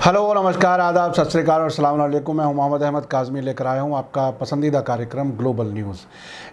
Hello, नमस्कार, आदाब, सत श्री अकाल और अस्सलाम वालेकुम। मैं हूं मोहम्मद अहमद काज़मी, लेकर आया हूं आपका पसंदीदा कार्यक्रम ग्लोबल न्यूज़।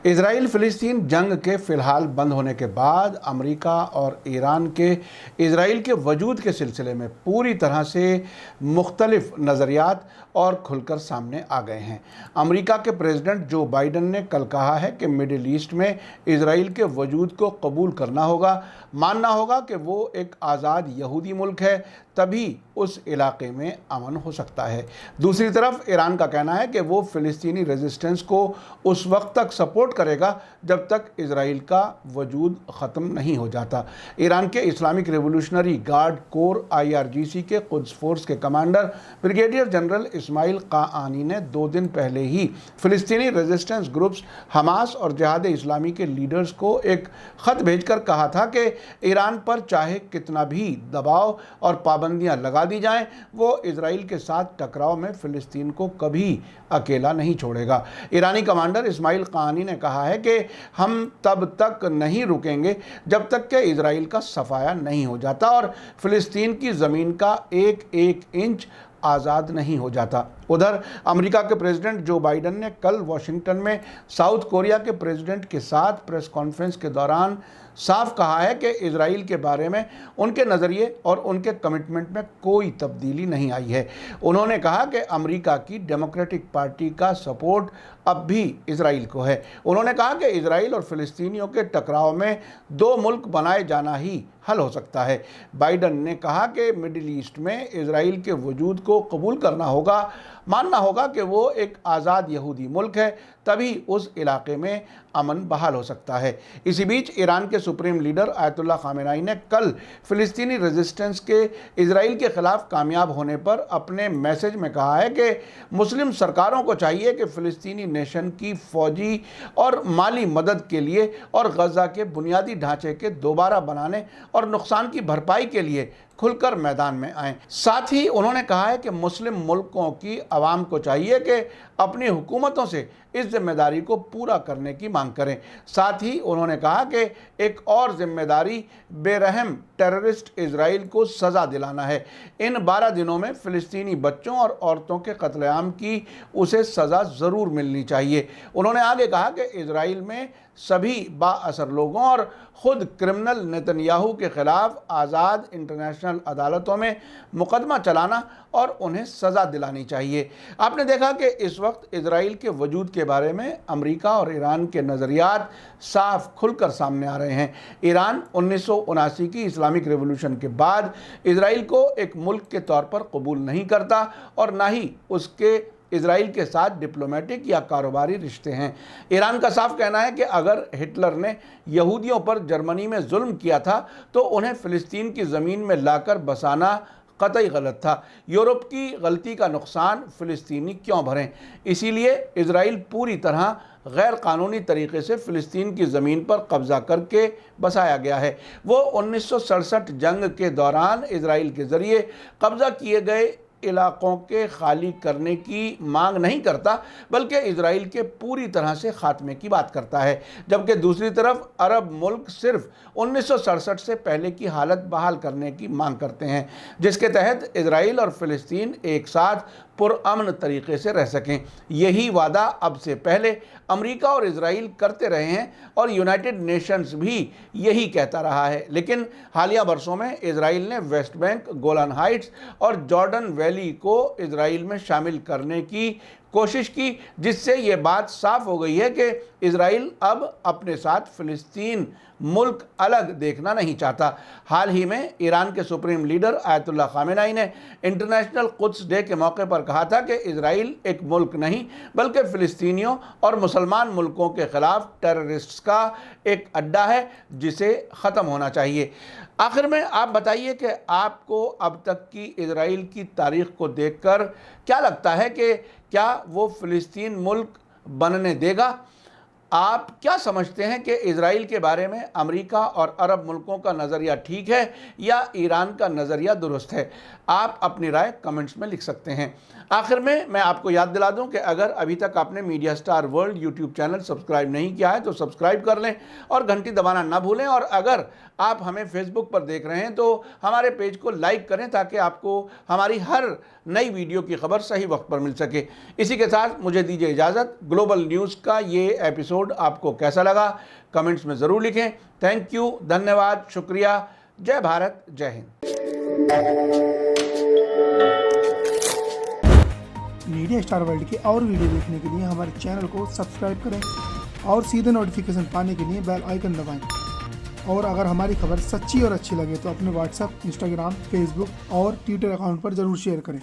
इजराइल फ़िलिस्तीन जंग के फ़िलहाल बंद होने के बाद अमेरिका और ईरान के इजराइल के वजूद के सिलसिले में पूरी तरह से मुख्तलिफ नज़रियात और खुलकर सामने आ गए हैं। अमेरिका के प्रेसिडेंट जो बाइडन ने कल कहा है कि मिडिल ईस्ट में इजराइल के वजूद को कबूल करना होगा, मानना होगा कि वो एक आज़ाद यहूदी मुल्क है, तभी उस इलाके में अमन हो सकता है। दूसरी तरफ ईरान का कहना है कि वो फ़िलिस्तीनी रेजिस्टेंस को उस वक्त तक सपोर्ट करेगा जब तक इजराइल का वजूद ख़त्म नहीं हो जाता। ईरान के Islamic revolutionary guard core IRGC के कुद्स फोर्स के कमांडर ब्रिगेडियर जनरल इस्माइल क़ाआनी ने 2 दिन पहले ही फ़िलिस्तीनी रेजिस्टेंस ग्रुप्स हमास और जिहाद इस्लामी के लीडर्स को एक ख़त भेजकर कहा था कि ईरान पर चाहे कितना भी दबाव और पाबंदियां लगा दी जाएं, वो इजराइल के साथ टकराव में फ़िलिस्तीन को कभी अकेला नहीं छोड़ेगा। ईरानी कमांडर इस्माइल क़ाआनी ने कहा है कि हम तब तक नहीं रुकेंगे जब तक कि इजराइल का सफाया नहीं हो जाता और फ़िलिस्तीन की ज़मीन का एक एक इंच आज़ाद नहीं हो जाता। उधर अमेरिका के प्रेसिडेंट जो बाइडन ने कल वॉशिंगटन में साउथ कोरिया के प्रेसिडेंट के साथ प्रेस कॉन्फ्रेंस के दौरान साफ कहा है कि इजराइल के बारे में उनके नज़रिए और उनके कमिटमेंट में कोई तब्दीली नहीं आई है। उन्होंने कहा कि अमेरिका की डेमोक्रेटिक पार्टी का सपोर्ट अब भी इजराइल को है। उन्होंने कहा कि इजराइल और फ़िलिस्तीनियों के टकराव में 2 मुल्क बनाए जाना ही हल हो सकता है। बाइडन ने कहा कि मिडिल ईस्ट में इजराइल के वजूद को कबूल करना होगा, मानना होगा कि वो एक आज़ाद यहूदी मुल्क है, तभी उस इलाके में अमन बहाल हो सकता है। इसी बीच ईरान के सुप्रीम लीडर आयतुल्लाह खामेनेई ने कल फ़िलिस्तीनी रेजिस्टेंस के इजराइल के ख़िलाफ़ कामयाब होने पर अपने मैसेज में कहा है कि मुस्लिम सरकारों को चाहिए कि फ़िलिस्तीनी नेशन की फ़ौजी और माली मदद के लिए और गज़ा के बुनियादी ढांचे के दोबारा बनाने और नुकसान की भरपाई के लिए खुलकर मैदान में आएं। साथ ही उन्होंने कहा है कि मुस्लिम मुल्कों की आवाम को चाहिए कि अपनी हुकूमतों से इस जिम्मेदारी को पूरा करने की मांग करें। साथ ही उन्होंने कहा कि एक और जिम्मेदारी बेरहम टेररिस्ट इजराइल को सज़ा दिलाना है। इन 12 दिनों में फ़िलिस्तीनी बच्चों और औरतों के कत्लेआम की उसे सज़ा ज़रूर मिलनी चाहिए। उन्होंने आगे कहा कि इजराइल में सभी बाअसर लोगों और ख़ुद क्रिमिनल नेतन्याहू के ख़िलाफ़ आज़ाद इंटरनेशनल अदालतों में मुकदमा चलाना और उन्हें सज़ा दिलानी चाहिए। आपने देखा कि इस वक्त इजराइल के वजूद के बारे में अमेरिका और ईरान के नज़रियात साफ खुलकर सामने आ रहे हैं। ईरान 1979 की इस्लामिक रिवॉल्यूशन के बाद इजराइल को एक मुल्क के तौर पर कबूल नहीं करता और ना ही उसके इजराइल के साथ डिप्लोमेटिक या कारोबारी रिश्ते हैं। ईरान का साफ कहना है कि अगर हिटलर ने यहूदियों पर जर्मनी में जुल्म किया था तो उन्हें फ़िलिस्तीन की ज़मीन में लाकर बसाना कतई गलत था। यूरोप की गलती का नुकसान फ़िलिस्तीनी क्यों भरें? इसीलिए इजराइल पूरी तरह गैर कानूनी तरीके से फ़िलिस्तीन की ज़मीन पर कब्ज़ा करके बसाया गया है। वो 1967 जंग के दौरान इजराइल के ज़रिए कब्ज़ा किए गए इलाकों के खाली करने की मांग नहीं करता, बल्कि इजराइल के पूरी तरह से खात्मे की बात करता है। जबकि दूसरी तरफ अरब मुल्क सिर्फ 1967 से पहले की हालत बहाल करने की मांग करते हैं, जिसके तहत इजराइल और फ़िलिस्तीन एक साथ पुरअमन तरीके से रह सकें। यही वादा अब से पहले अमेरिका और इजराइल करते रहे हैं और यूनाइटेड नेशंस भी यही कहता रहा है। लेकिन हालिया बरसों में इजराइल ने वेस्ट बैंक, गोलान हाइट्स और जॉर्डन वैली को इजराइल में शामिल करने की कोशिश की, जिससे ये बात साफ हो गई है कि इजराइल अब अपने साथ फ़िलिस्तीन मुल्क अलग देखना नहीं चाहता। हाल ही में ईरान के सुप्रीम लीडर आयतुल्लाह खामेनेई ने इंटरनेशनल कुद्स डे के मौके पर कहा था कि इजराइल एक मुल्क नहीं बल्कि फ़िलिस्तीनियों और मुसलमान मुल्कों के ख़िलाफ़ टेररिस्ट्स का एक अड्डा है, जिसे ख़त्म होना चाहिए। आखिर में आप बताइए कि आपको अब तक की इजराइल की तारीख़ को देखकर क्या लगता है कि क्या वो फ़िलिस्तीन मुल्क बनने देगा? آپ کیا سمجھتے ہیں کہ اسرائیل کے بارے میں امریکہ اور عرب ملکوں کا نظریہ ٹھیک ہے یا ایران کا نظریہ درست ہے؟ آپ اپنی رائے کمنٹس میں لکھ سکتے ہیں۔ آخر میں آپ کو یاد دلا دوں کہ اگر ابھی تک آپ نے media star world YouTube channel subscribe نہیں کیا ہے تو سبسکرائب کر لیں اور گھنٹی دبانا نہ بھولیں، اور اگر آپ ہمیں فیس بک پر دیکھ رہے ہیں تو ہمارے پیج کو لائک کریں تاکہ آپ کو ہماری ہر نئی ویڈیو کی خبر صحیح وقت پر مل سکے۔ اسی کے ساتھ مجھے دیجیے اجازت۔ گلوبل نیوز کا یہ ایپیسوڈ آپ کو کیسا لگا کمنٹس میں ضرور لکھیں۔ تھینک یو، دھنیہ واد، شکریہ، جے بھارت، جے ہند۔ میڈیا سٹار ورلڈ کے اور ویڈیو دیکھنے کے لیے ہمارے چینل کو سبسکرائب کریں اور سیدھے نوٹیفیکیشن پانے کے لیے بیل آئیکن دبائیں، اور اگر ہماری خبر سچی اور اچھی لگے تو اپنے واٹس ایپ، انسٹاگرام، فیس بک اور ٹویٹر اکاؤنٹ پر ضرور شیئر کریں۔